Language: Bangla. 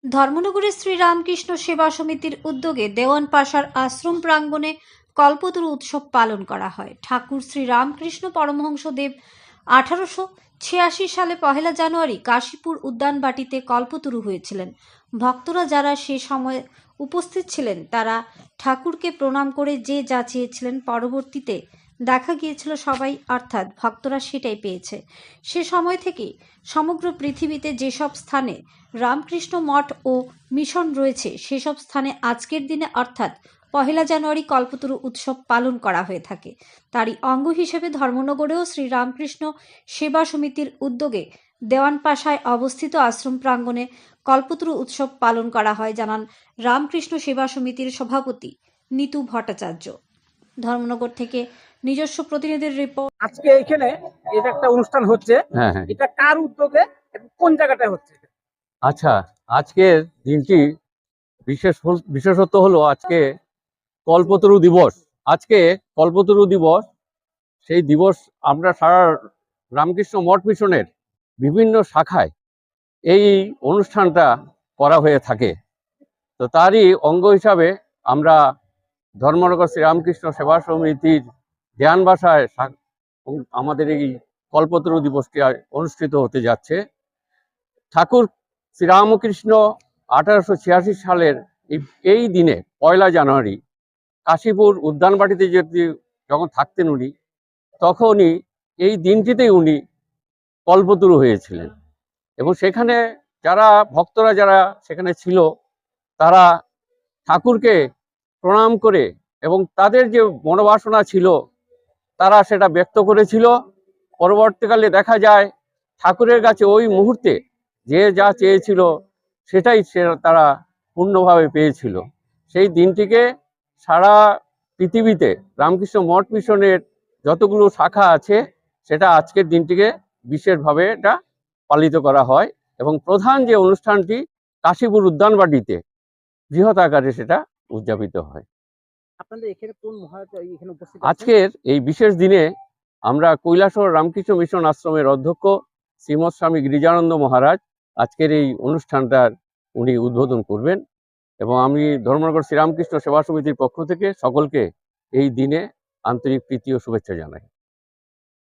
ধর্মনগরের শ্রীরামকৃষ্ণ সেবা সমিতির উদ্যোগে দেওয়ানপাশার আশ্রম প্রাঙ্গণে কল্পতরু উৎসব পালন করা হয়। ঠাকুর শ্রীরামকৃষ্ণ পরমহংসদেব 1886 সালে 1 জানুয়ারি কাশীপুর উদ্যানবাটিতে কল্পতরু হয়েছিলেন। ভক্তরা যারা সে সময় উপস্থিত ছিলেন তারা ঠাকুরকে প্রণাম করে যে যা চেয়েছিলেন পরবর্তীতে দেখা গিয়েছিল সবাই অর্থাৎ ভক্তরা সেটাই পেয়েছে। সে সময় থেকে সমগ্র পৃথিবীতে যেসব স্থানে রামকৃষ্ণ মঠ ও মিশন রয়েছে সেসব স্থানে আজকের দিনে অর্থাৎ 1 জানুয়ারি কল্পতরু উৎসব পালন করা হয়ে থাকে। তারই অঙ্গ হিসেবে ধর্মনগরেও শ্রীরামকৃষ্ণ সেবা সমিতির উদ্যোগে দেওয়ানপাশায় অবস্থিত আশ্রম প্রাঙ্গণে কল্পতরু উৎসব পালন করা হয়, জানান রামকৃষ্ণ সেবা সমিতির সভাপতি নিতু ভট্টাচার্য। ধর্মনগর থেকে নিজস্ব প্রতিনিধির রিপোর্ট। আজকে এখানে এটা একটা অনুষ্ঠান হচ্ছে, এটা কার উদ্যোগে এবং কোন জায়গাটায় হচ্ছে? আচ্ছা, আজকের দিনটি বিশেষত্ব হলো আজকে কল্পতরু দিবস। আজকে কল্পতরু দিবস, সেই দিবস আমরা সারা রামকৃষ্ণ মঠ মিশনের বিভিন্ন শাখায় এই অনুষ্ঠানটা করা হয়ে থাকে। তো তারই অঙ্গ হিসাবে আমরা ধর্মনগর শ্রীরামকৃষ্ণ সেবা সমিতির দেওয়ানবাসায় আমাদের এই কল্পতরু দিবসটি অনুষ্ঠিত হতে যাচ্ছে। ঠাকুর শ্রীরামকৃষ্ণ 1886 সালের এই দিনে 1 জানুয়ারি কাশীপুর উদ্যানবাটিতে যখন থাকতেন উনি, তখনই এই দিনটিতেই উনি কল্পতরু হয়েছিলেন। এবং সেখানে যারা ভক্তরা যারা সেখানে ছিল তারা ঠাকুরকে প্রণাম করে এবং তাদের যে মনোবাসনা ছিল তারা সেটা ব্যক্ত করেছিল। পরবর্তীকালে দেখা যায় ঠাকুরের কাছে ওই মুহূর্তে যে যা চেয়েছিল সেটাই তারা পূর্ণভাবে পেয়েছিল। সেই দিনটিকে সারা পৃথিবীতে রামকৃষ্ণ মঠ মিশনের যতগুলো শাখা আছে সেটা আজকের দিনটিকে বিশেষভাবে এটা পালিত করা হয় এবং প্রধান যে অনুষ্ঠানটি কাশীপুর উদ্যানবাটিতে বৃহৎ আকারে সেটা উদযাপিত হয়। আপনাদের এখানে কোন মহারাজ এখানে উপস্থিত? আজকের এই বিশেষ দিনে আমরা কৈলাসহর রামকৃষ্ণ মিশন আশ্রমের অধ্যক্ষ শ্রীমৎ স্বামী গিরিজানন্দ মহারাজ আজকের এই অনুষ্ঠানটার উনি উদ্বোধন করবেন এবং আমি ধর্মনগর শ্রীরামকৃষ্ণ সেবা সমিতির পক্ষ থেকে সকলকে এই দিনে আন্তরিক প্রীতি ও শুভেচ্ছা জানাই।